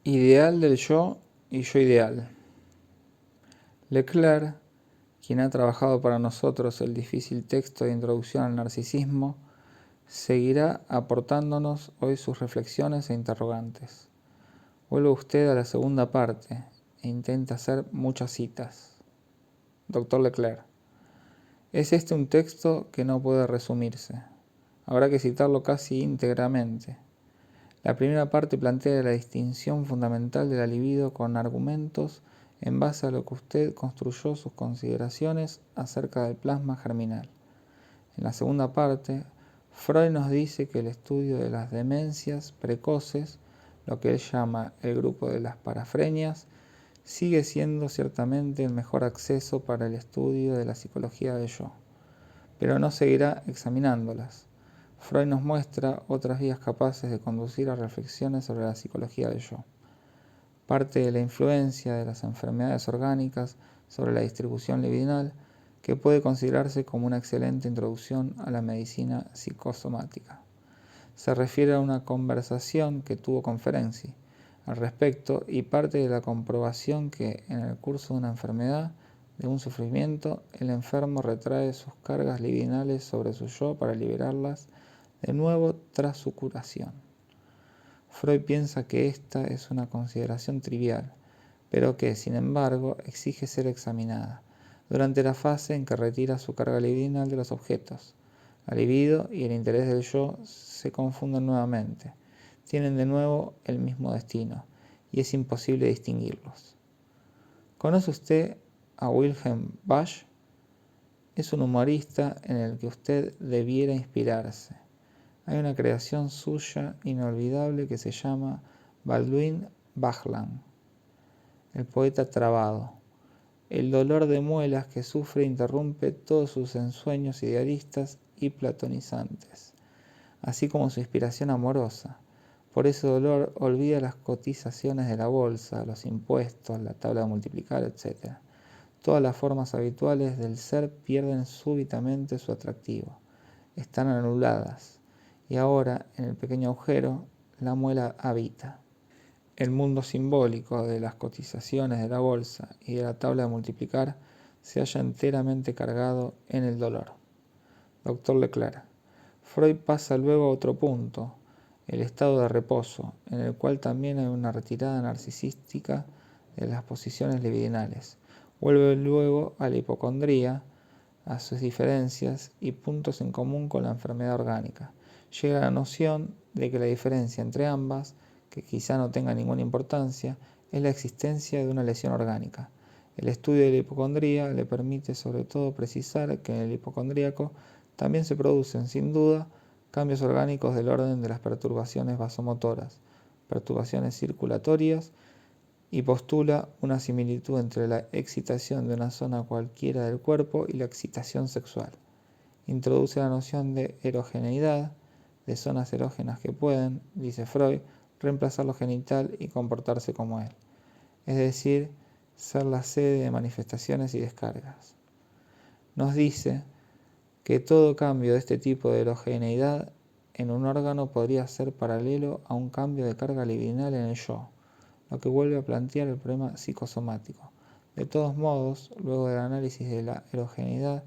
Ideal del yo y yo ideal. Leclerc, quien ha trabajado para nosotros el difícil texto de introducción al narcisismo, seguirá aportándonos hoy sus reflexiones e interrogantes. Vuelve usted a la segunda parte e intenta hacer muchas citas. Dr. Leclerc. Es este un texto que no puede resumirse. Habrá que citarlo casi íntegramente. La primera parte plantea la distinción fundamental de la libido con argumentos en base a lo que usted construyó sus consideraciones acerca del plasma germinal. En la segunda parte, Freud nos dice que el estudio de las demencias precoces, lo que él llama el grupo de las parafrenias, sigue siendo ciertamente el mejor acceso para el estudio de la psicología del yo, pero no seguirá examinándolas. Freud nos muestra otras vías capaces de conducir a reflexiones sobre la psicología del yo. Parte de la influencia de las enfermedades orgánicas sobre la distribución libidinal, que puede considerarse como una excelente introducción a la medicina psicosomática. Se refiere a una conversación que tuvo con Ferenczi al respecto y parte de la comprobación que en el curso de una enfermedad, de un sufrimiento, el enfermo retrae sus cargas libidinales sobre su yo para liberarlas de nuevo tras su curación. Freud piensa que esta es una consideración trivial, pero que, sin embargo, exige ser examinada, durante la fase en que retira su carga libidinal de los objetos. La libido y el interés del yo se confunden nuevamente, tienen de nuevo el mismo destino, y es imposible distinguirlos. ¿Conoce usted a Wilhelm Busch? Es un humorista en el que usted debiera inspirarse. Hay una creación suya inolvidable que se llama Baldwin Bajlan, el poeta trabado. El dolor de muelas que sufre interrumpe todos sus ensueños idealistas y platonizantes, así como su inspiración amorosa. Por ese dolor olvida las cotizaciones de la bolsa, los impuestos, la tabla de multiplicar, etc. Todas las formas habituales del ser pierden súbitamente su atractivo, están anuladas, y ahora, en el pequeño agujero, la muela habita. El mundo simbólico de las cotizaciones de la bolsa y de la tabla de multiplicar se halla enteramente cargado en el dolor. Dr. Leclerc. Freud pasa luego a otro punto, el estado de reposo, en el cual también hay una retirada narcisística de las posiciones libidinales. Vuelve luego a la hipocondría, a sus diferencias y puntos en común con la enfermedad orgánica. Llega a la noción de que la diferencia entre ambas, que quizá no tenga ninguna importancia, es la existencia de una lesión orgánica. El estudio de la hipocondría le permite sobre todo precisar que en el hipocondríaco también se producen, sin duda, cambios orgánicos del orden de las perturbaciones vasomotoras, perturbaciones circulatorias, y postula una similitud entre la excitación de una zona cualquiera del cuerpo y la excitación sexual. Introduce la noción de erogeneidad, de zonas erógenas que pueden, dice Freud, reemplazar lo genital y comportarse como él, es decir, ser la sede de manifestaciones y descargas. Nos dice que todo cambio de este tipo de erogeneidad en un órgano podría ser paralelo a un cambio de carga libidinal en el yo, lo que vuelve a plantear el problema psicosomático. De todos modos, luego del análisis de la erogeneidad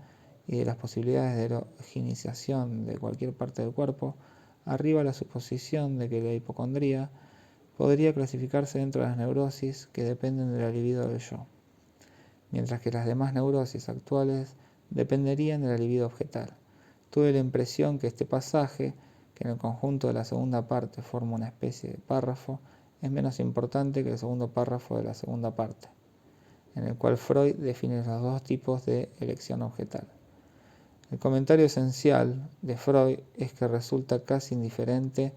y de las posibilidades de erogenización de cualquier parte del cuerpo, arriba la suposición de que la hipocondría podría clasificarse dentro de las neurosis que dependen de la libido del yo, mientras que las demás neurosis actuales dependerían de la libido objetal. Tuve la impresión que este pasaje, que en el conjunto de la segunda parte forma una especie de párrafo, es menos importante que el segundo párrafo de la segunda parte, en el cual Freud define los dos tipos de elección objetal. El comentario esencial de Freud es que resulta casi indiferente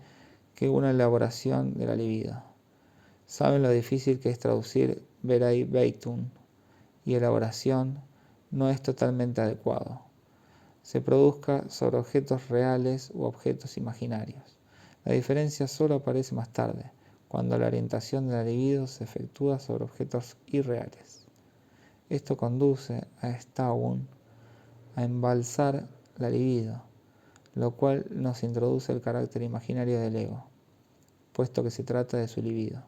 que una elaboración de la libido. Saben lo difícil que es traducir Veraireitum, y elaboración no es totalmente adecuado. Se produzca sobre objetos reales u objetos imaginarios. La diferencia solo aparece más tarde, cuando la orientación de la libido se efectúa sobre objetos irreales. Esto conduce a Staun a embalsar la libido, lo cual nos introduce el carácter imaginario del ego, puesto que se trata de su libido.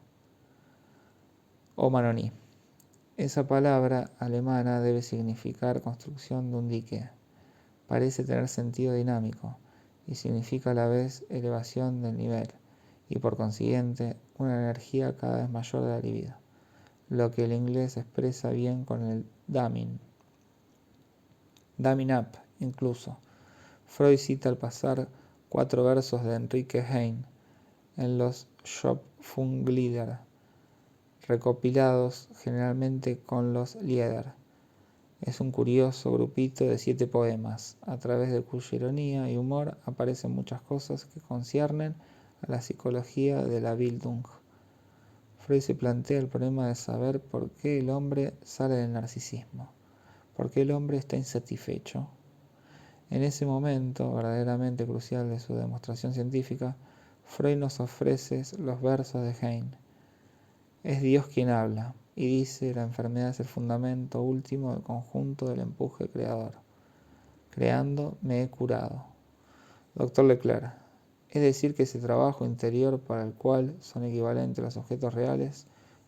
o manoní. Esa palabra alemana debe significar construcción de un dique. Parece tener sentido dinámico y significa a la vez elevación del nivel y por consiguiente una energía cada vez mayor de la libido, lo que el inglés expresa bien con el damming up incluso. Freud cita al pasar 4 versos de Enrique Heine en los Schöpfungslieder, recopilados generalmente con los Lieder. Es un curioso grupito de 7 poemas, a través de cuya ironía y humor aparecen muchas cosas que conciernen a la psicología de la Bildung. Freud se plantea el problema de saber por qué el hombre sale del narcisismo, por qué el hombre está insatisfecho. En ese momento verdaderamente crucial de su demostración científica, Freud nos ofrece los versos de Heine. Es Dios quien habla, y dice: la enfermedad es el fundamento último del conjunto del empuje creador. Creando me he curado. Dr. Leclerc. Es decir, que ese trabajo interior para el cual son equivalentes los objetos reales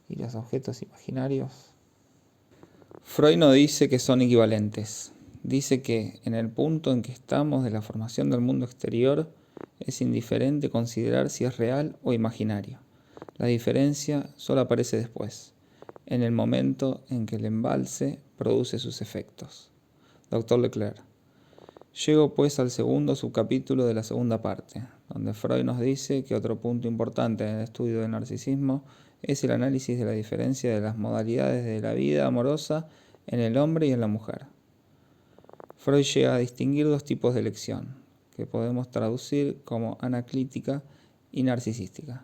y los objetos imaginarios. Freud no dice que son equivalentes. Dice que en el punto en que estamos de la formación del mundo exterior, es indiferente considerar si es real o imaginario. La diferencia solo aparece después, en el momento en que el embalse produce sus efectos. Dr. Leclerc. Llego pues al segundo subcapítulo de la segunda parte, donde Freud nos dice que otro punto importante en el estudio del narcisismo es el análisis de la diferencia de las modalidades de la vida amorosa en el hombre y en la mujer. Freud llega a distinguir 2 tipos de elección, que podemos traducir como anaclítica y narcisística,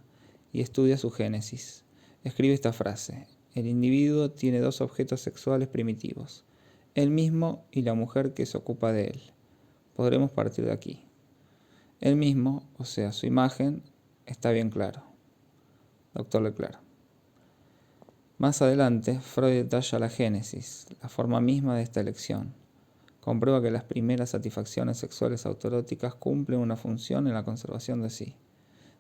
y estudia su génesis. Escribe esta frase: el individuo tiene 2 objetos sexuales primitivos, él mismo y la mujer que se ocupa de él. Podremos partir de aquí. Él mismo, o sea, su imagen, está bien claro. Dr. Leclerc. Más adelante, Freud detalla la génesis, la forma misma de esta elección. Comprueba que las primeras satisfacciones sexuales autoeróticas cumplen una función en la conservación de sí.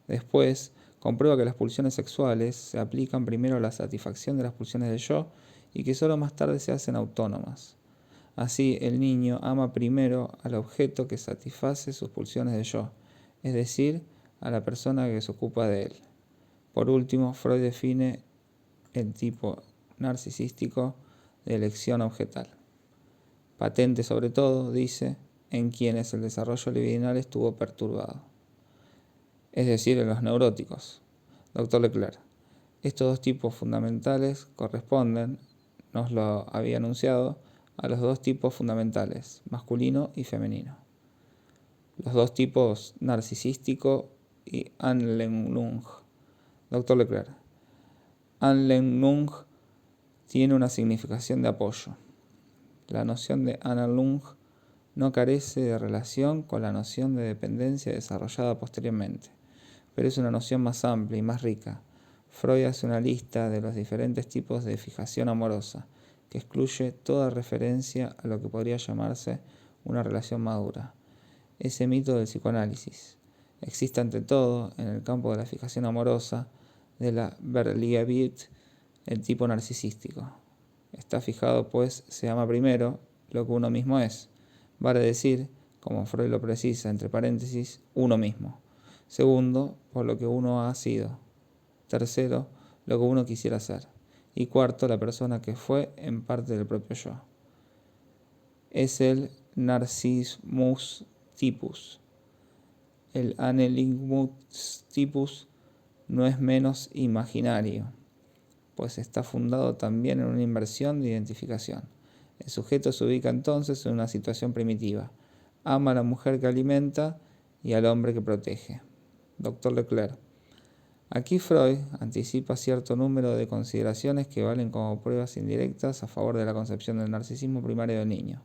Después, comprueba que las pulsiones sexuales se aplican primero a la satisfacción de las pulsiones del yo y que solo más tarde se hacen autónomas. Así, el niño ama primero al objeto que satisface sus pulsiones de yo, es decir, a la persona que se ocupa de él. Por último, Freud define el tipo narcisístico de elección objetal. Patente sobre todo, dice, en quienes el desarrollo libidinal estuvo perturbado, es decir, en los neuróticos. Dr. Leclerc. Estos 2 tipos fundamentales corresponden, nos lo había anunciado, a los 2 tipos fundamentales, masculino y femenino. Los 2 tipos narcisístico y Anlehnung. Dr. Leclerc. Anlehnung tiene una significación de apoyo. La noción de Anlehnung no carece de relación con la noción de dependencia desarrollada posteriormente, pero es una noción más amplia y más rica. Freud hace una lista de los diferentes tipos de fijación amorosa, que excluye toda referencia a lo que podría llamarse una relación madura. Ese mito del psicoanálisis existe ante todo en el campo de la fijación amorosa de la Verliebig, el tipo narcisístico. Está fijado, pues, se ama primero lo que uno mismo es, vale decir, como Freud lo precisa, entre paréntesis, uno mismo. Segundo, por lo que uno ha sido. Tercero, lo que uno quisiera ser. Y cuarto, la persona que fue en parte del propio yo. Es el Narcismus typus. El Anlehnungs typus no es menos imaginario, pues está fundado también en una inversión de identificación. El sujeto se ubica entonces en una situación primitiva. Ama a la mujer que alimenta y al hombre que protege. Dr. Leclerc. Aquí Freud anticipa cierto número de consideraciones que valen como pruebas indirectas a favor de la concepción del narcisismo primario del niño,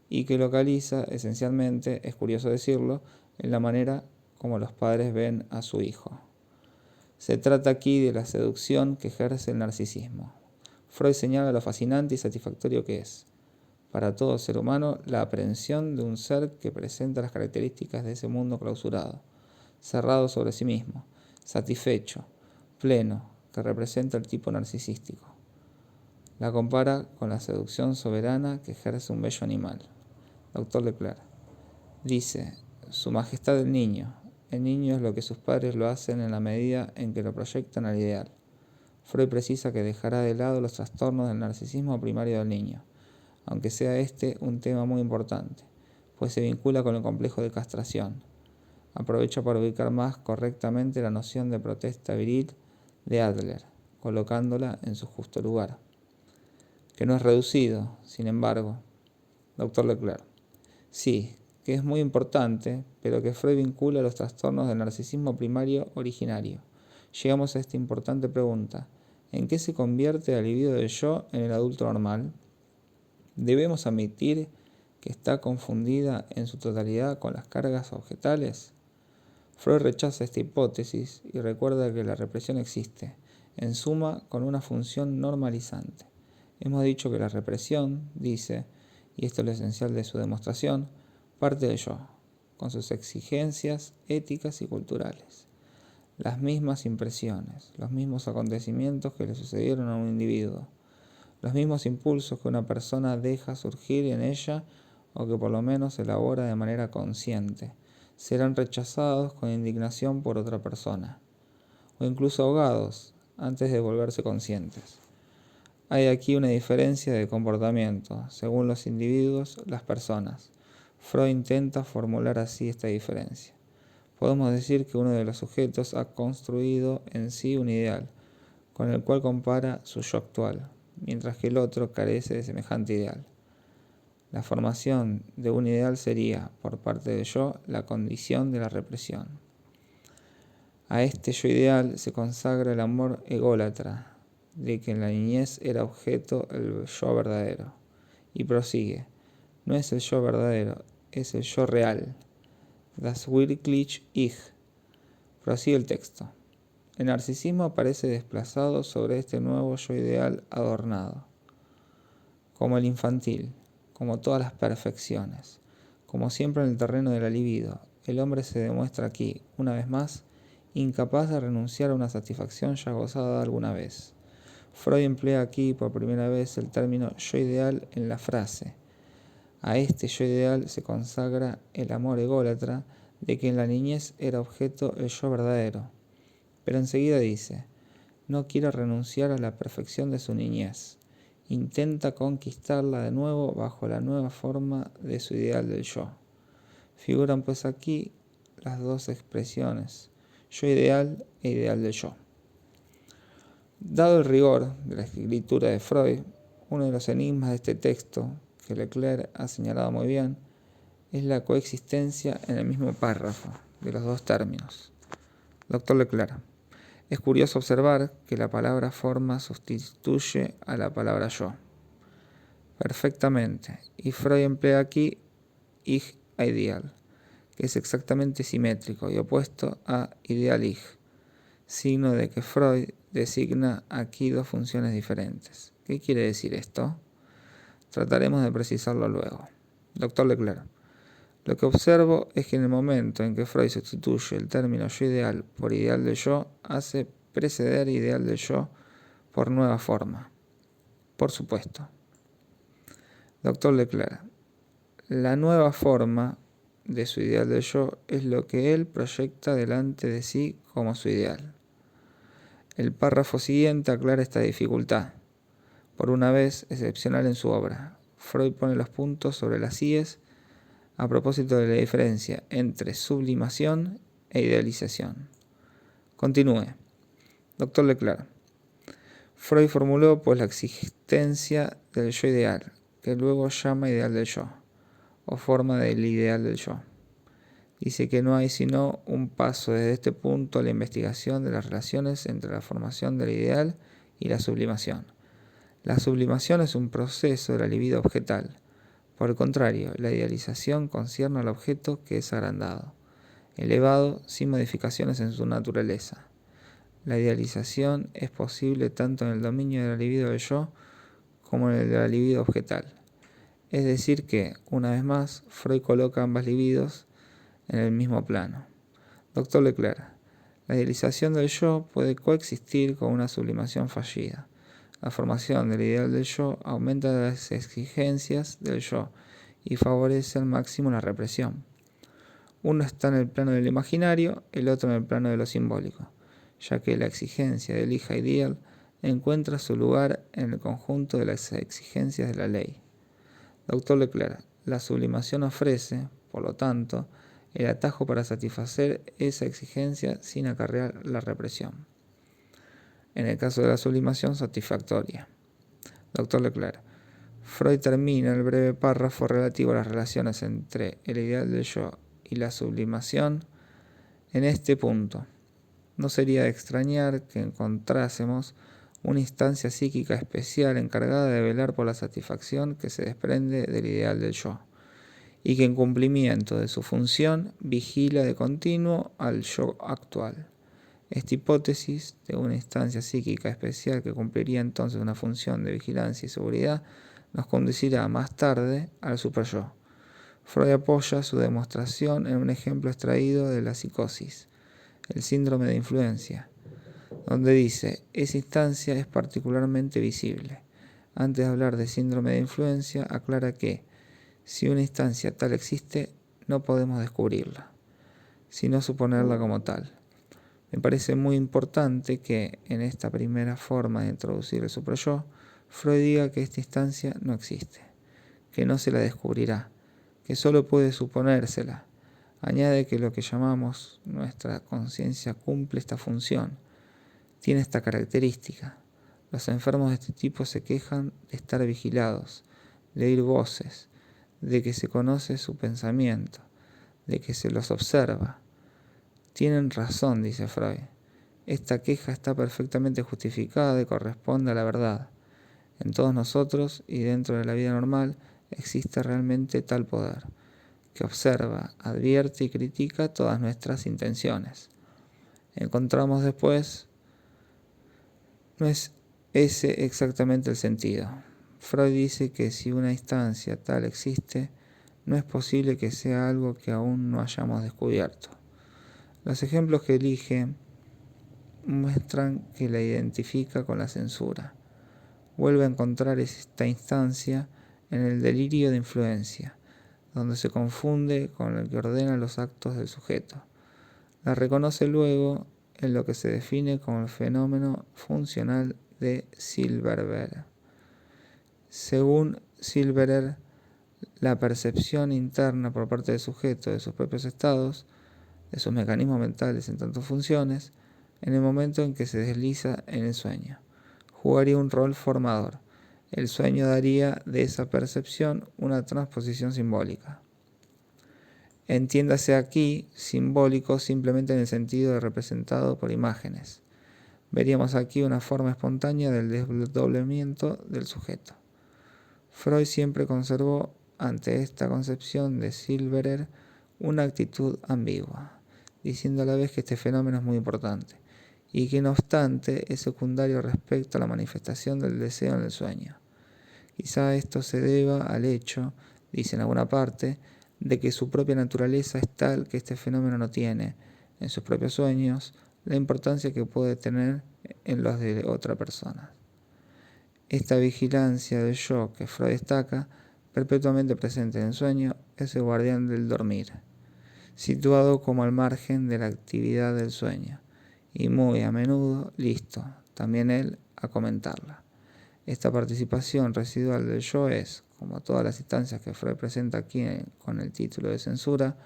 y que localiza esencialmente, es curioso decirlo, en la manera como los padres ven a su hijo. Se trata aquí de la seducción que ejerce el narcisismo. Freud señala lo fascinante y satisfactorio que es, para todo ser humano, la aprehensión de un ser que presenta las características de ese mundo clausurado, cerrado sobre sí mismo, satisfecho, pleno, que representa el tipo narcisístico. La compara con la seducción soberana que ejerce un bello animal. Dr. Leclerc dice, Su Majestad el niño. El niño es lo que sus padres lo hacen en la medida en que lo proyectan al ideal. Freud precisa que dejará de lado los trastornos del narcisismo primario del niño, aunque sea este un tema muy importante, pues se vincula con el complejo de castración. Aprovecha para ubicar más correctamente la noción de protesta viril de Adler, colocándola en su justo lugar, que no es reducido, sin embargo. Dr. Leclerc. Sí, que es muy importante, pero que Freud vincula los trastornos del narcisismo primario originario. Llegamos a esta importante pregunta. ¿En qué se convierte la libido del yo en el adulto normal? ¿Debemos admitir que está confundida en su totalidad con las cargas objetales? Freud rechaza esta hipótesis y recuerda que la represión existe, en suma, con una función normalizante. Hemos dicho que la represión, dice, y esto es lo esencial de su demostración, parte del yo, con sus exigencias éticas y culturales. Las mismas impresiones, los mismos acontecimientos que le sucedieron a un individuo, los mismos impulsos que una persona deja surgir en ella o que por lo menos elabora de manera consciente, serán rechazados con indignación por otra persona, o incluso ahogados antes de volverse conscientes. Hay aquí una diferencia de comportamiento, según los individuos, las personas. Freud intenta formular así esta diferencia. Podemos decir que uno de los sujetos ha construido en sí un ideal, con el cual compara su yo actual, mientras que el otro carece de semejante ideal. La formación de un ideal sería, por parte del yo, la condición de la represión. A este yo ideal se consagra el amor ególatra, de que en la niñez era objeto el yo verdadero. Y prosigue, no es el yo verdadero, es el yo real. Das wirklich Ich. Prosigue el texto. El narcisismo aparece desplazado sobre este nuevo yo ideal adornado, como el infantil, como todas las perfecciones. Como siempre en el terreno de la libido, el hombre se demuestra aquí, una vez más, incapaz de renunciar a una satisfacción ya gozada alguna vez. Freud emplea aquí por primera vez el término yo ideal en la frase. A este yo ideal se consagra el amor ególatra de que en la niñez era objeto el yo verdadero. Pero enseguida dice, no quiere renunciar a la perfección de su niñez. Intenta conquistarla de nuevo bajo la nueva forma de su ideal del yo. Figuran pues aquí las dos expresiones, yo ideal e ideal del yo. Dado el rigor de la escritura de Freud, uno de los enigmas de este texto, que Leclerc ha señalado muy bien, es la coexistencia en el mismo párrafo de los dos términos. Dr. Leclerc. Es curioso observar que la palabra forma sustituye a la palabra yo. Perfectamente. Y Freud emplea aquí Ich ideal, que es exactamente simétrico y opuesto a ideal Ich, signo de que Freud designa aquí dos funciones diferentes. ¿Qué quiere decir esto? Trataremos de precisarlo luego. Dr. Leclerc. Lo que observo es que en el momento en que Freud sustituye el término yo ideal por ideal del yo, hace preceder ideal del yo por nueva forma. Por supuesto. Dr. Leclerc. La nueva forma de su ideal del yo es lo que él proyecta delante de sí como su ideal. El párrafo siguiente aclara esta dificultad, por una vez excepcional en su obra. Freud pone los puntos sobre las íes a propósito de la diferencia entre sublimación e idealización. Continúe. Dr. Leclerc. Freud formuló pues la existencia del yo ideal, que luego llama ideal del yo, o forma del ideal del yo. Dice que no hay sino un paso desde este punto a la investigación de las relaciones entre la formación del ideal y la sublimación. La sublimación es un proceso de la libido objetal. Por el contrario, la idealización concierne al objeto que es agrandado, elevado sin modificaciones en su naturaleza. La idealización es posible tanto en el dominio de la libido del yo como en el de la libido objetal. Es decir que, una vez más, Freud coloca ambas libidos en el mismo plano. Dr. Leclerc. La idealización del yo puede coexistir con una sublimación fallida. La formación del ideal del yo aumenta las exigencias del yo y favorece al máximo la represión. Uno está en el plano del imaginario, el otro en el plano de lo simbólico, ya que la exigencia del hija ideal encuentra su lugar en el conjunto de las exigencias de la ley. Dr. Leclerc, la sublimación ofrece, por lo tanto, el atajo para satisfacer esa exigencia sin acarrear la represión. En el caso de la sublimación satisfactoria. Dr. Leclerc, Freud termina el breve párrafo relativo a las relaciones entre el ideal del yo y la sublimación en este punto. No sería de extrañar que encontrásemos una instancia psíquica especial encargada de velar por la satisfacción que se desprende del ideal del yo, y que en cumplimiento de su función vigila de continuo al yo actual. Esta hipótesis de una instancia psíquica especial que cumpliría entonces una función de vigilancia y seguridad nos conducirá más tarde al superyo. Freud apoya su demostración en un ejemplo extraído de la psicosis, el síndrome de influencia, donde dice: esa instancia es particularmente visible. Antes de hablar de síndrome de influencia, aclara que si una instancia tal existe, no podemos descubrirla, sino suponerla como tal. Me parece muy importante que, en esta primera forma de introducir el superyo, Freud diga que esta instancia no existe, que no se la descubrirá, que solo puede suponérsela. Añade que lo que llamamos nuestra conciencia cumple esta función, tiene esta característica. Los enfermos de este tipo se quejan de estar vigilados, de oír voces, de que se conoce su pensamiento, de que se los observa. Tienen razón, dice Freud. Esta queja está perfectamente justificada y corresponde a la verdad. En todos nosotros y dentro de la vida normal existe realmente tal poder, que observa, advierte y critica todas nuestras intenciones. Encontramos después, no es ese exactamente el sentido. Freud dice que si una instancia tal existe, no es posible que sea algo que aún no hayamos descubierto. Los ejemplos que elige muestran que la identifica con la censura. Vuelve a encontrar esta instancia en el delirio de influencia, donde se confunde con el que ordena los actos del sujeto. La reconoce luego en lo que se define como el fenómeno funcional de Silberberg. Según Silberberg, la percepción interna por parte del sujeto de sus propios estados, de sus mecanismos mentales en tantas funciones, en el momento en que se desliza en el sueño, jugaría un rol formador. El sueño daría de esa percepción una transposición simbólica. Entiéndase aquí simbólico simplemente en el sentido de representado por imágenes. Veríamos aquí una forma espontánea del desdoblamiento del sujeto. Freud siempre conservó ante esta concepción de Silberberg una actitud ambigua, diciendo a la vez que este fenómeno es muy importante y que no obstante es secundario respecto a la manifestación del deseo en el sueño. Quizá esto se deba al hecho, dice en alguna parte, de que su propia naturaleza es tal que este fenómeno no tiene, en sus propios sueños, la importancia que puede tener en los de otra persona. Esta vigilancia del yo que Freud destaca, perpetuamente presente en el sueño, es el guardián del dormir, situado como al margen de la actividad del sueño, y muy a menudo listo, también él, a comentarla. Esta participación residual del yo es, como todas las instancias que Freud presenta aquí con el título de censura,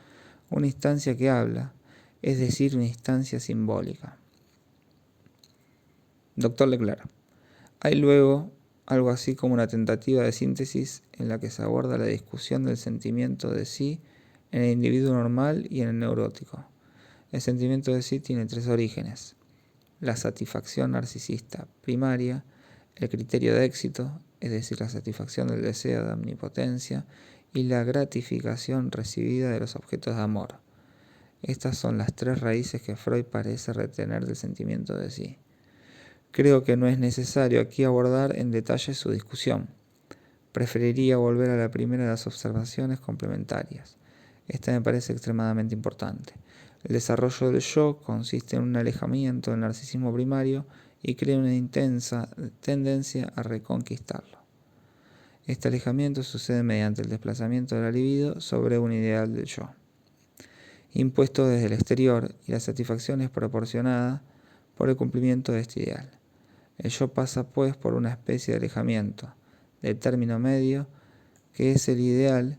una instancia que habla, es decir, una instancia simbólica. Dr. Leclerc. Hay luego algo así como una tentativa de síntesis en la que se aborda la discusión del sentimiento de sí en el individuo normal y en el neurótico. El sentimiento de sí tiene tres orígenes: la satisfacción narcisista primaria, el criterio de éxito, es decir, la satisfacción del deseo de omnipotencia, y la gratificación recibida de los objetos de amor. Estas son las tres raíces que Freud parece retener del sentimiento de sí. Creo que no es necesario aquí abordar en detalle su discusión. Preferiría volver a la primera de las observaciones complementarias. Esta me parece extremadamente importante. El desarrollo del yo consiste en un alejamiento del narcisismo primario y crea una intensa tendencia a reconquistarlo. Este alejamiento sucede mediante el desplazamiento de la libido sobre un ideal del yo, impuesto desde el exterior, y la satisfacción es proporcionada por el cumplimiento de este ideal. El yo pasa pues por una especie de alejamiento, de término medio, que es el ideal,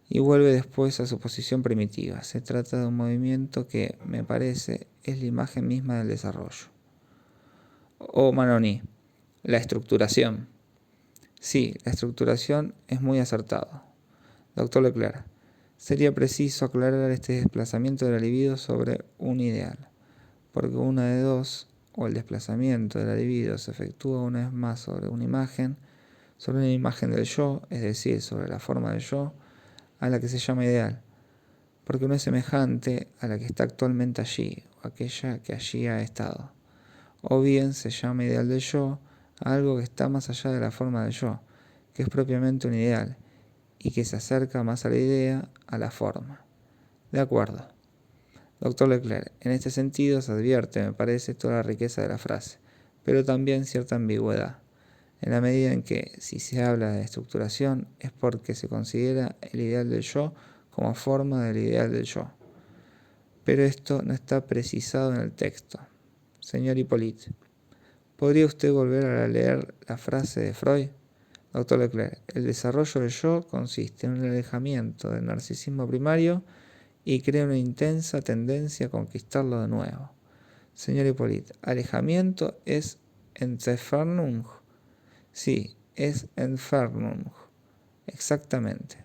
y vuelve después a su posición primitiva. Se trata de un movimiento que, me parece, es la imagen misma del desarrollo. O Manoní, la estructuración. Sí, la estructuración es muy acertado. Doctor Leclerc, sería preciso aclarar este desplazamiento de la libido sobre un ideal, porque una de dos, o el desplazamiento de la libido se efectúa una vez más sobre una imagen del yo, es decir, sobre la forma del yo, a la que se llama ideal, porque no es semejante a la que está actualmente allí, o aquella que allí ha estado. O bien se llama ideal del yo a algo que está más allá de la forma del yo, que es propiamente un ideal, y que se acerca más a la idea, a la forma. De acuerdo. Doctor Leclerc, en este sentido se advierte, me parece, toda la riqueza de la frase, pero también cierta ambigüedad, en la medida en que, si se habla de estructuración, es porque se considera el ideal del yo como forma del ideal del yo. Pero esto no está precisado en el texto. Señor Hippolyte, ¿podría usted volver a leer la frase de Freud? Doctor Leclerc, el desarrollo del yo consiste en un alejamiento del narcisismo primario y crea una intensa tendencia a conquistarlo de nuevo. Señor Hippolyte, alejamiento es Entfernung. Sí, es Entfernung. Exactamente.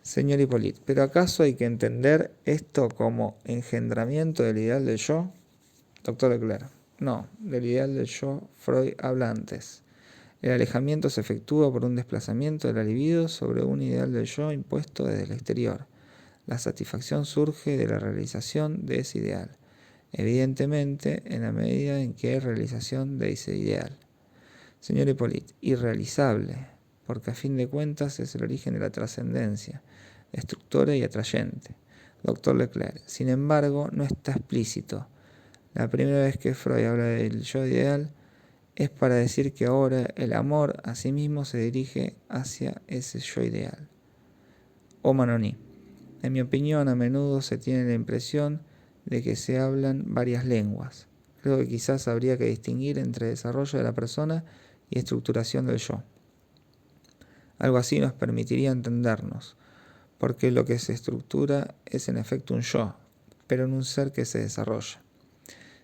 Señor Hippolyte, ¿pero acaso hay que entender esto como engendramiento del ideal del yo? Doctor Leclerc, no, del ideal del yo Freud habla antes. El alejamiento se efectúa por un desplazamiento de la libido sobre un ideal del yo impuesto desde el exterior. La satisfacción surge de la realización de ese ideal, evidentemente en la medida en que hay realización de ese ideal. Señor Hippolyte, irrealizable, porque a fin de cuentas es el origen de la trascendencia, destructora y atrayente. Doctor Leclerc, sin embargo, no está explícito. La primera vez que Freud habla del yo ideal es para decir que ahora el amor a sí mismo se dirige hacia ese yo ideal. O Manoní. En mi opinión, a menudo se tiene la impresión de que se hablan varias lenguas. Creo que quizás habría que distinguir entre desarrollo de la persona y estructuración del yo. Algo así nos permitiría entendernos, porque lo que se estructura es en efecto un yo, pero en un ser que se desarrolla.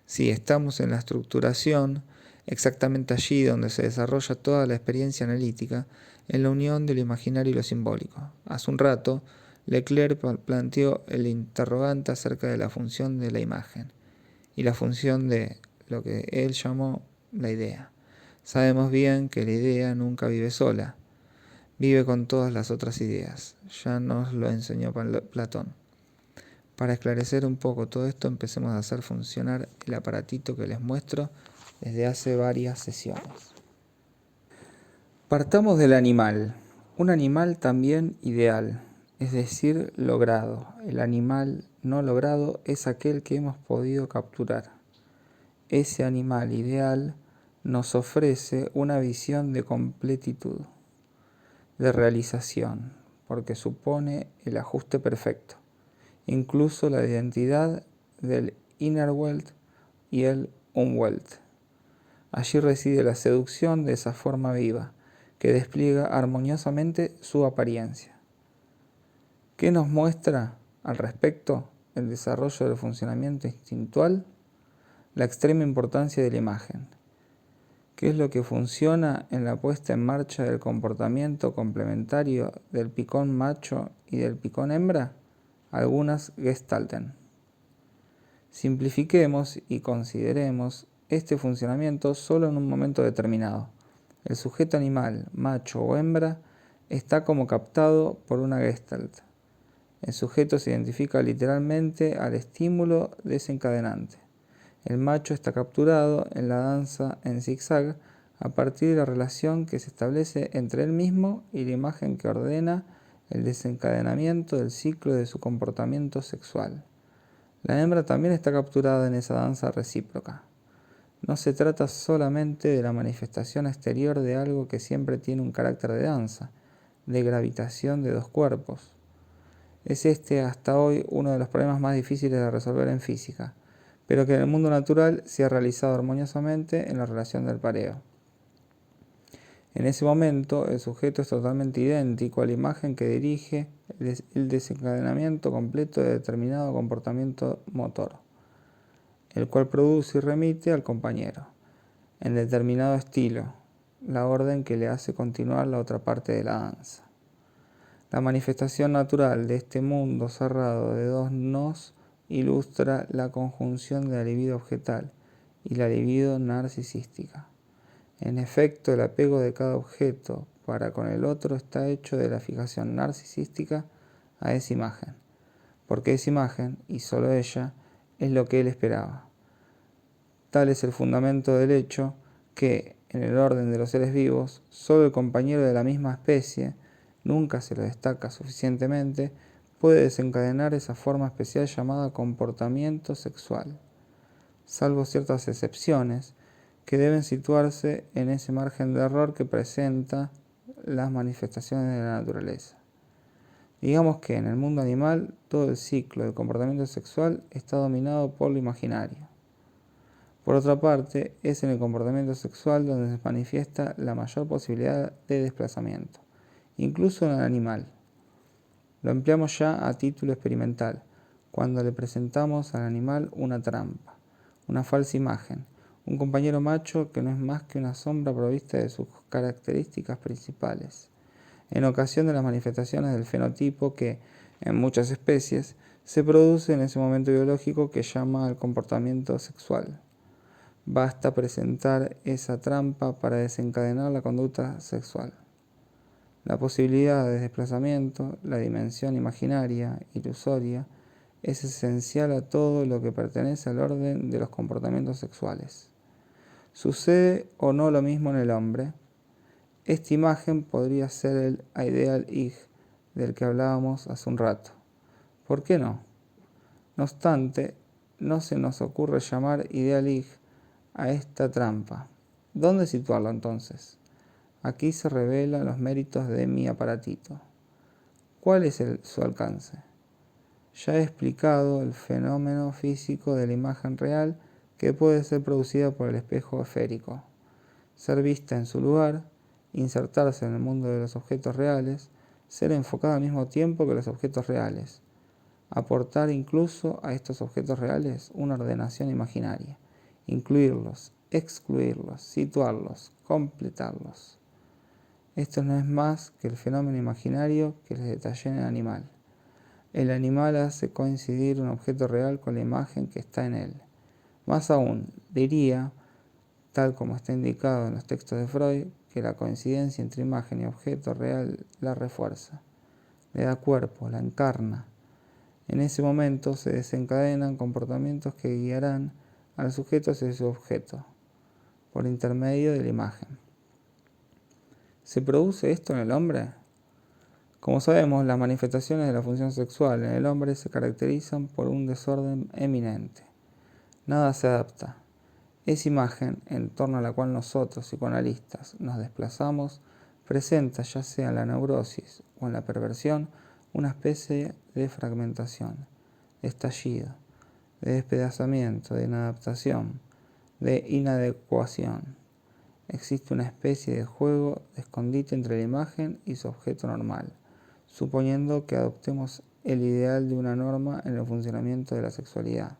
Si estamos en la estructuración, exactamente allí donde se desarrolla toda la experiencia analítica, en la unión de lo imaginario y lo simbólico. Hace un rato, Leclerc planteó el interrogante acerca de la función de la imagen y la función de lo que él llamó la idea. Sabemos bien que la idea nunca vive sola, vive con todas las otras ideas. Ya nos lo enseñó Platón. Para esclarecer un poco todo esto, empecemos a hacer funcionar el aparatito que les muestro desde hace varias sesiones. Partamos del animal. Un animal también ideal, es decir, logrado. El animal no logrado es aquel que hemos podido capturar. Ese animal ideal nos ofrece una visión de completitud, de realización, porque supone el ajuste perfecto, incluso la identidad del inner wealth y el unwealth. Allí reside la seducción de esa forma viva, que despliega armoniosamente su apariencia. ¿Qué nos muestra al respecto el desarrollo del funcionamiento instintual? La extrema importancia de la imagen. ¿Qué es lo que funciona en la puesta en marcha del comportamiento complementario del picón macho y del picón hembra? Algunas gestalten. Simplifiquemos y consideremos este funcionamiento solo en un momento determinado. El sujeto animal, macho o hembra, está como captado por una gestalt. El sujeto se identifica literalmente al estímulo desencadenante. El macho está capturado en la danza en zigzag a partir de la relación que se establece entre él mismo y la imagen que ordena el desencadenamiento del ciclo de su comportamiento sexual. La hembra también está capturada en esa danza recíproca. No se trata solamente de la manifestación exterior de algo que siempre tiene un carácter de danza, de gravitación de dos cuerpos. Es este hasta hoy uno de los problemas más difíciles de resolver en física, pero que en el mundo natural se ha realizado armoniosamente en la relación del pareo. En ese momento, el sujeto es totalmente idéntico a la imagen que dirige el desencadenamiento completo de determinado comportamiento motor, el cual produce y remite al compañero, en determinado estilo, la orden que le hace continuar la otra parte de la danza. La manifestación natural de este mundo cerrado de dos nos ilustra la conjunción de la libido objetal y la libido narcisística. En efecto, el apego de cada objeto para con el otro está hecho de la fijación narcisística a esa imagen, porque esa imagen, y sólo ella, es lo que él esperaba. Tal es el fundamento del hecho que, en el orden de los seres vivos, sólo el compañero de la misma especie, nunca se lo destaca suficientemente, puede desencadenar esa forma especial llamada comportamiento sexual, salvo ciertas excepciones que deben situarse en ese margen de error que presenta las manifestaciones de la naturaleza. Digamos que en el mundo animal todo el ciclo del comportamiento sexual está dominado por lo imaginario. Por otra parte, es en el comportamiento sexual donde se manifiesta la mayor posibilidad de desplazamiento, incluso en el animal. Lo empleamos ya a título experimental, cuando le presentamos al animal una trampa, una falsa imagen, un compañero macho que no es más que una sombra provista de sus características principales, en ocasión de las manifestaciones del fenotipo que, en muchas especies, se produce en ese momento biológico que llama al comportamiento sexual. Basta presentar esa trampa para desencadenar la conducta sexual. La posibilidad de desplazamiento, la dimensión imaginaria, ilusoria, es esencial a todo lo que pertenece al orden de los comportamientos sexuales. ¿Sucede o no lo mismo en el hombre? Esta imagen podría ser el Ideal Ich del que hablábamos hace un rato. ¿Por qué no? No obstante, no se nos ocurre llamar Ideal Ich a esta trampa. ¿Dónde situarlo entonces? Aquí se revelan los méritos de mi aparatito. ¿Cuál es su alcance? Ya he explicado el fenómeno físico de la imagen real que puede ser producida por el espejo esférico, ser vista en su lugar, insertarse en el mundo de los objetos reales, ser enfocada al mismo tiempo que los objetos reales, aportar incluso a estos objetos reales una ordenación imaginaria, incluirlos, excluirlos, situarlos, completarlos. Esto no es más que el fenómeno imaginario que les detallé en el animal. El animal hace coincidir un objeto real con la imagen que está en él. Más aún, diría, tal como está indicado en los textos de Freud, que la coincidencia entre imagen y objeto real la refuerza, le da cuerpo, la encarna. En ese momento se desencadenan comportamientos que guiarán al sujeto hacia su objeto, por intermedio de la imagen. ¿Se produce esto en el hombre? Como sabemos, las manifestaciones de la función sexual en el hombre se caracterizan por un desorden eminente. Nada se adapta. Esa imagen, en torno a la cual nosotros, psicoanalistas, nos desplazamos, presenta, ya sea en la neurosis o en la perversión, una especie de fragmentación, de estallido, de despedazamiento, de inadaptación, de inadecuación. Existe una especie de juego de escondite entre la imagen y su objeto normal, suponiendo que adoptemos el ideal de una norma en el funcionamiento de la sexualidad.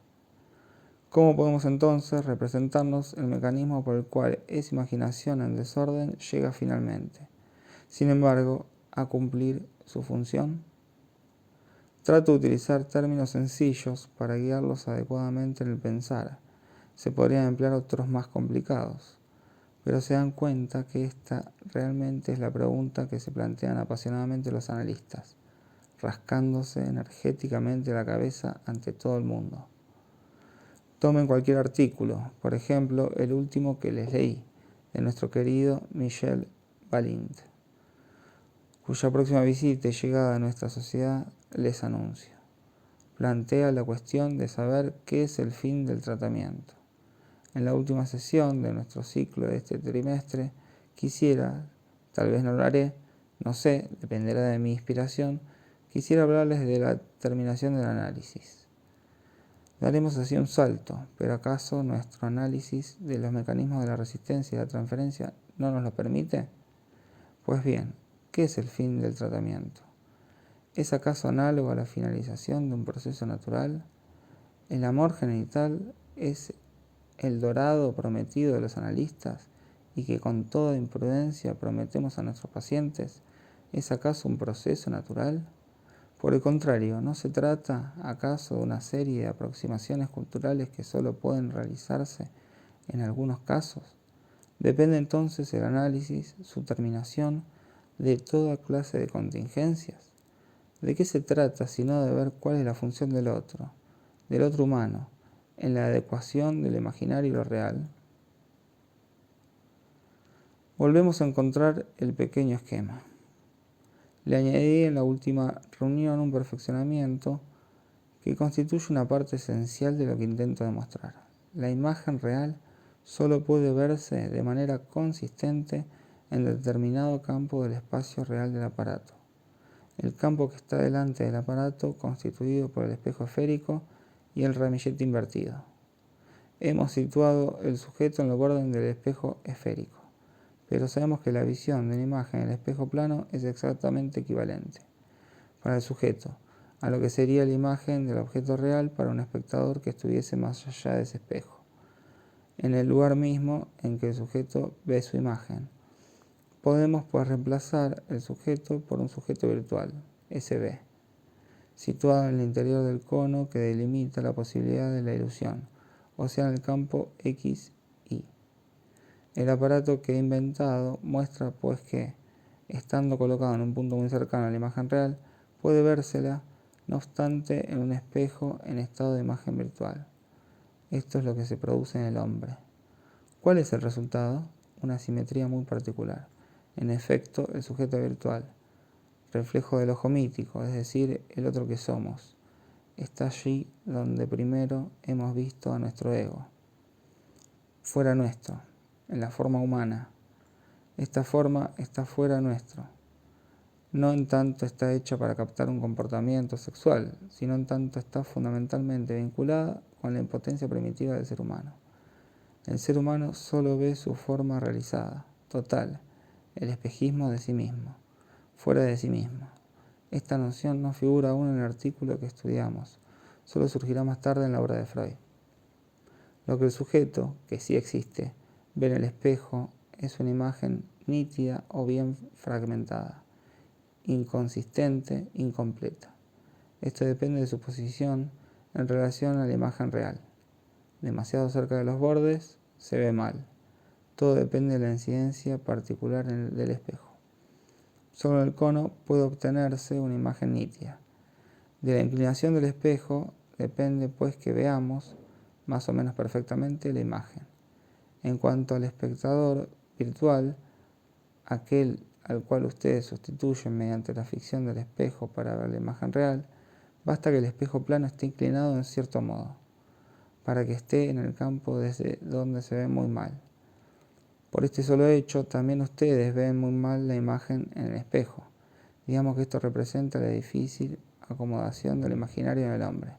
¿Cómo podemos entonces representarnos el mecanismo por el cual esa imaginación en desorden llega finalmente, sin embargo, a cumplir su función? Trato de utilizar términos sencillos para guiarlos adecuadamente en el pensar. Se podrían emplear otros más complicados, pero se dan cuenta que esta realmente es la pregunta que se plantean apasionadamente los analistas, rascándose energéticamente la cabeza ante todo el mundo. Tomen cualquier artículo, por ejemplo, el último que les leí, de nuestro querido Michel Balint, cuya próxima visita y llegada a nuestra sociedad les anuncio. Plantea la cuestión de saber qué es el fin del tratamiento. En la última sesión de nuestro ciclo de este trimestre, quisiera, tal vez no lo haré, no sé, dependerá de mi inspiración, quisiera hablarles de la terminación del análisis. Daremos así un salto, pero ¿acaso nuestro análisis de los mecanismos de la resistencia y la transferencia no nos lo permite? Pues bien, ¿qué es el fin del tratamiento? ¿Es acaso análogo a la finalización de un proceso natural? ¿El amor genital es el dorado prometido de los analistas y que con toda imprudencia prometemos a nuestros pacientes? ¿Es acaso un proceso natural? Por el contrario, ¿no se trata acaso de una serie de aproximaciones culturales que solo pueden realizarse en algunos casos? Depende entonces el análisis, su terminación, de toda clase de contingencias. ¿De qué se trata sino de ver cuál es la función del otro humano, en la adecuación del imaginario y lo real? Volvemos a encontrar el pequeño esquema. Le añadí en la última reunión un perfeccionamiento que constituye una parte esencial de lo que intento demostrar. La imagen real solo puede verse de manera consistente en determinado campo del espacio real del aparato. El campo que está delante del aparato, constituido por el espejo esférico y el ramillete invertido. Hemos situado el sujeto en el borde del espejo esférico, pero sabemos que la visión de la imagen en el espejo plano es exactamente equivalente para el sujeto a lo que sería la imagen del objeto real para un espectador que estuviese más allá de ese espejo, en el lugar mismo en que el sujeto ve su imagen. Podemos pues reemplazar el sujeto por un sujeto virtual, SB, situado en el interior del cono que delimita la posibilidad de la ilusión, o sea en el campo X, Y. El aparato que he inventado muestra pues que, estando colocado en un punto muy cercano a la imagen real, puede vérsela, no obstante, en un espejo en estado de imagen virtual. Esto es lo que se produce en el hombre. ¿Cuál es el resultado? Una simetría muy particular. En efecto, el sujeto virtual, reflejo del ojo mítico, es decir, el otro que somos, está allí donde primero hemos visto a nuestro ego, fuera nuestro, en la forma humana. Esta forma está fuera nuestro. No en tanto está hecha para captar un comportamiento sexual, sino en tanto está fundamentalmente vinculada con la impotencia primitiva del ser humano. El ser humano solo ve su forma realizada, total, el espejismo de sí mismo, fuera de sí mismo. Esta noción no figura aún en el artículo que estudiamos, solo surgirá más tarde en la obra de Freud. Lo que el sujeto, que sí existe, ve en el espejo es una imagen nítida o bien fragmentada, inconsistente, incompleta. Esto depende de su posición en relación a la imagen real. Demasiado cerca de los bordes, se ve mal. Todo depende de la incidencia particular del espejo. Solo en el cono puede obtenerse una imagen nítida. De la inclinación del espejo depende pues que veamos, más o menos perfectamente, la imagen. En cuanto al espectador virtual, aquel al cual ustedes sustituyen mediante la ficción del espejo para ver la imagen real, basta que el espejo plano esté inclinado en cierto modo, para que esté en el campo desde donde se ve muy mal. Por este solo hecho, también ustedes ven muy mal la imagen en el espejo. Digamos que esto representa la difícil acomodación del imaginario en el hombre.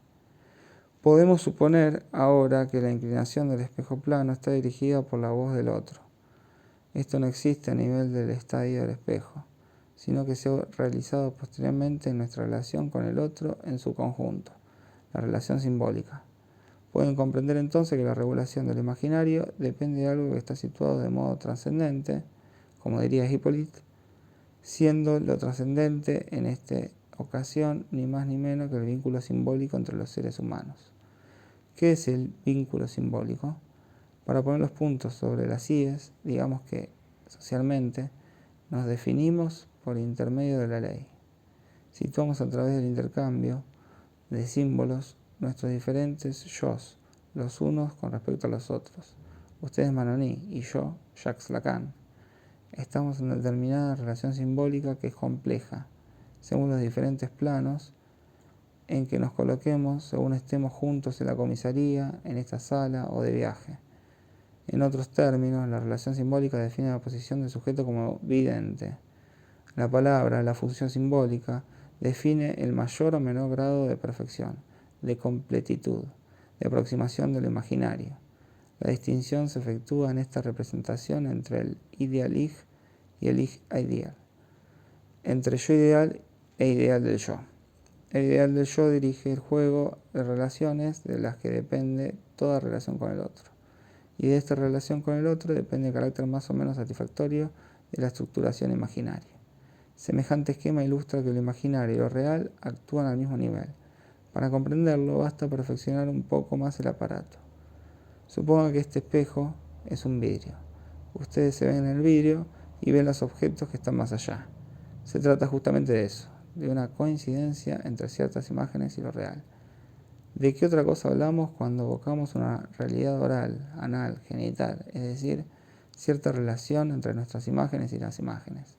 Podemos suponer ahora que la inclinación del espejo plano está dirigida por la voz del otro. Esto no existe a nivel del estadio del espejo, sino que se ha realizado posteriormente en nuestra relación con el otro en su conjunto, la relación simbólica. Pueden comprender entonces que la regulación del imaginario depende de algo que está situado de modo trascendente, como diría Hippolyte, siendo lo trascendente en esta ocasión ni más ni menos que el vínculo simbólico entre los seres humanos. ¿Qué es el vínculo simbólico? Para poner los puntos sobre las IES, digamos que socialmente nos definimos por intermedio de la ley. Situamos a través del intercambio de símbolos nuestros diferentes yos, los unos con respecto a los otros. Ustedes Manoní y yo, Jacques Lacan. Estamos en una determinada relación simbólica que es compleja, según los diferentes planos en que nos coloquemos, según estemos juntos en la comisaría, en esta sala o de viaje. En otros términos, la relación simbólica define la posición del sujeto como vidente. La palabra, la función simbólica, define el mayor o menor grado de perfección, de completitud, de aproximación de lo imaginario. La distinción se efectúa en esta representación entre el ideal-ich y el ich-ideal, entre yo ideal e ideal del yo. El ideal del yo dirige el juego de relaciones de las que depende toda relación con el otro. Y de esta relación con el otro depende el carácter más o menos satisfactorio de la estructuración imaginaria. Semejante esquema ilustra que lo imaginario y lo real actúan al mismo nivel. Para comprenderlo basta perfeccionar un poco más el aparato. Suponga que este espejo es un vidrio. Ustedes se ven en el vidrio y ven los objetos que están más allá. Se trata justamente de eso, de una coincidencia entre ciertas imágenes y lo real. ¿De qué otra cosa hablamos cuando evocamos una realidad oral, anal, genital, es decir, cierta relación entre nuestras imágenes y las imágenes?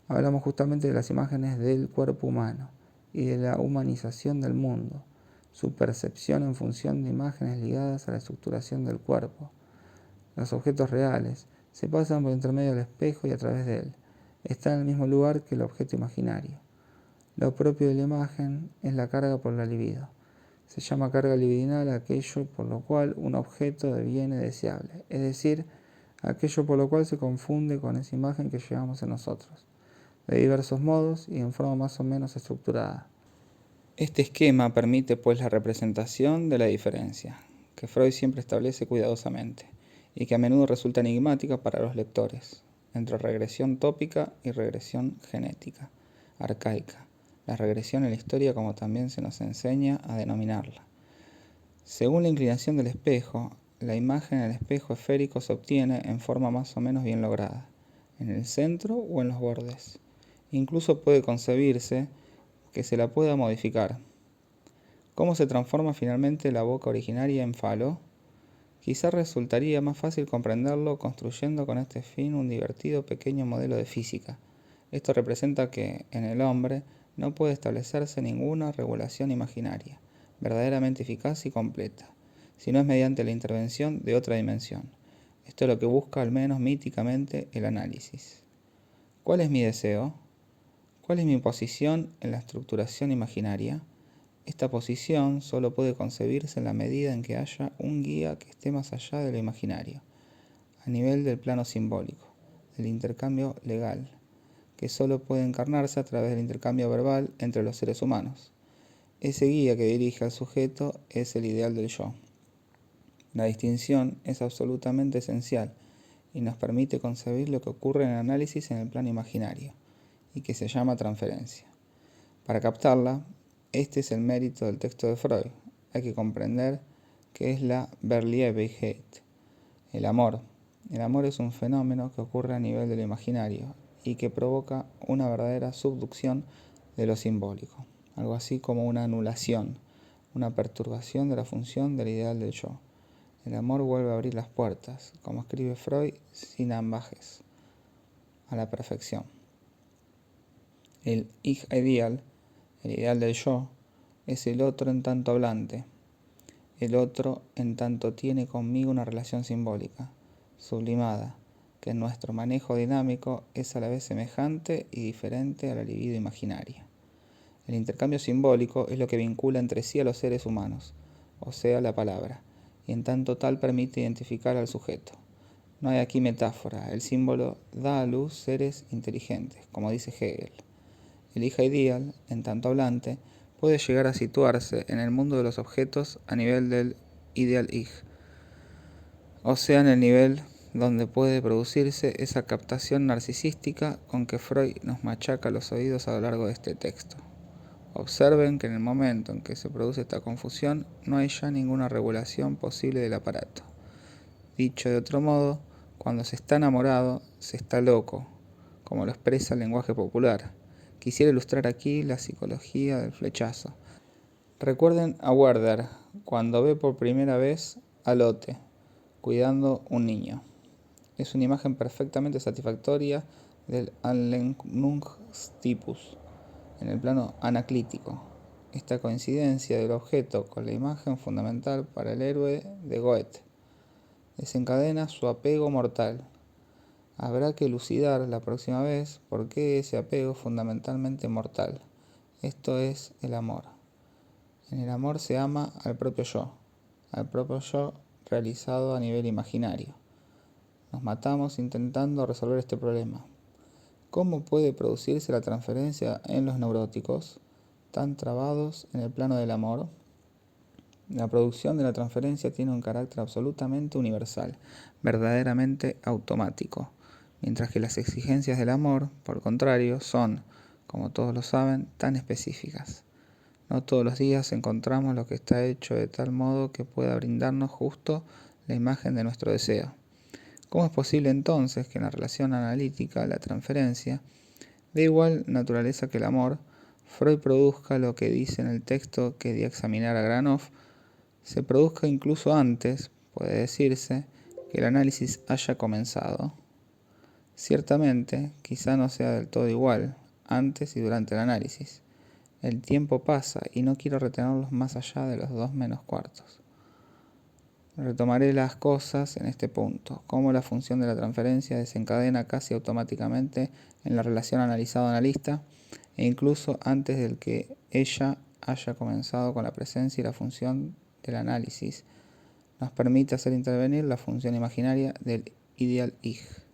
Hablamos justamente de las imágenes del cuerpo humano y de la humanización del mundo, su percepción en función de imágenes ligadas a la estructuración del cuerpo. Los objetos reales se pasan por intermedio del espejo y a través de él. Están en el mismo lugar que el objeto imaginario. Lo propio de la imagen es la carga por la libido. Se llama carga libidinal aquello por lo cual un objeto deviene deseable, es decir, aquello por lo cual se confunde con esa imagen que llevamos en nosotros, de diversos modos y en forma más o menos estructurada. Este esquema permite pues la representación de la diferencia, que Freud siempre establece cuidadosamente, y que a menudo resulta enigmática para los lectores, entre regresión tópica y regresión genética, arcaica, la regresión en la historia como también se nos enseña a denominarla. Según la inclinación del espejo, la imagen en el espejo esférico se obtiene en forma más o menos bien lograda, en el centro o en los bordes. Incluso puede concebirse que se la pueda modificar. ¿Cómo se transforma finalmente la boca originaria en falo? Quizá resultaría más fácil comprenderlo construyendo con este fin un divertido pequeño modelo de física. Esto representa que, en el hombre, no puede establecerse ninguna regulación imaginaria, verdaderamente eficaz y completa, si no es mediante la intervención de otra dimensión. Esto es lo que busca, al menos míticamente, el análisis. ¿Cuál es mi deseo? ¿Cuál es mi posición en la estructuración imaginaria? Esta posición solo puede concebirse en la medida en que haya un guía que esté más allá de lo imaginario, a nivel del plano simbólico, del intercambio legal, que solo puede encarnarse a través del intercambio verbal entre los seres humanos. Ese guía que dirige al sujeto es el ideal del yo. La distinción es absolutamente esencial y nos permite concebir lo que ocurre en el análisis en el plano imaginario, y que se llama transferencia. Para captarla, este es el mérito del texto de Freud. Hay que comprender qué es la Verliebigkeit, el amor. El amor es un fenómeno que ocurre a nivel de lo imaginario y que provoca una verdadera subducción de lo simbólico, algo así como una anulación, una perturbación de la función del ideal del yo. El amor vuelve a abrir las puertas, como escribe Freud, sin ambajes, a la perfección. El Ich-Ideal, el ideal del yo, es el otro en tanto hablante. El otro en tanto tiene conmigo una relación simbólica, sublimada, que en nuestro manejo dinámico es a la vez semejante y diferente a la libido imaginaria. El intercambio simbólico es lo que vincula entre sí a los seres humanos, o sea, la palabra, y en tanto tal permite identificar al sujeto. No hay aquí metáfora, el símbolo da a luz seres inteligentes, como dice Hegel. El Ich-Ideal, en tanto hablante, puede llegar a situarse en el mundo de los objetos a nivel del Ideal-Ich, o sea, en el nivel donde puede producirse esa captación narcisística con que Freud nos machaca los oídos a lo largo de este texto. Observen que en el momento en que se produce esta confusión no hay ya ninguna regulación posible del aparato. Dicho de otro modo, cuando se está enamorado, se está loco, como lo expresa el lenguaje popular. Quisiera ilustrar aquí la psicología del flechazo. Recuerden a Werder cuando ve por primera vez a Lotte cuidando un niño. Es una imagen perfectamente satisfactoria del Anlehnungstypus en el plano anaclítico. Esta coincidencia del objeto con la imagen fundamental para el héroe de Goethe. desencadena su apego mortal. Habrá que elucidar la próxima vez por qué ese apego es fundamentalmente mortal. Esto es el amor. En el amor se ama al propio yo realizado a nivel imaginario. Nos matamos intentando resolver este problema. ¿Cómo puede producirse la transferencia en los neuróticos, tan trabados en el plano del amor? La producción de la transferencia tiene un carácter absolutamente universal, verdaderamente automático, mientras que las exigencias del amor, por contrario, son, como todos lo saben, tan específicas. No todos los días encontramos lo que está hecho de tal modo que pueda brindarnos justo la imagen de nuestro deseo. ¿Cómo es posible entonces que en la relación analítica, la transferencia, de igual naturaleza que el amor, Freud produzca lo que dice en el texto que di a examinar a Granoff, se produzca incluso antes, puede decirse, que el análisis haya comenzado? Ciertamente, quizá no sea del todo igual, antes y durante el análisis. El tiempo pasa y no quiero retenerlos más allá de los 2:15. Retomaré las cosas en este punto, cómo la función de la transferencia desencadena casi automáticamente en la relación analizado-analista e incluso antes del que ella haya comenzado con la presencia y la función del análisis, nos permite hacer intervenir la función imaginaria del ideal Ich.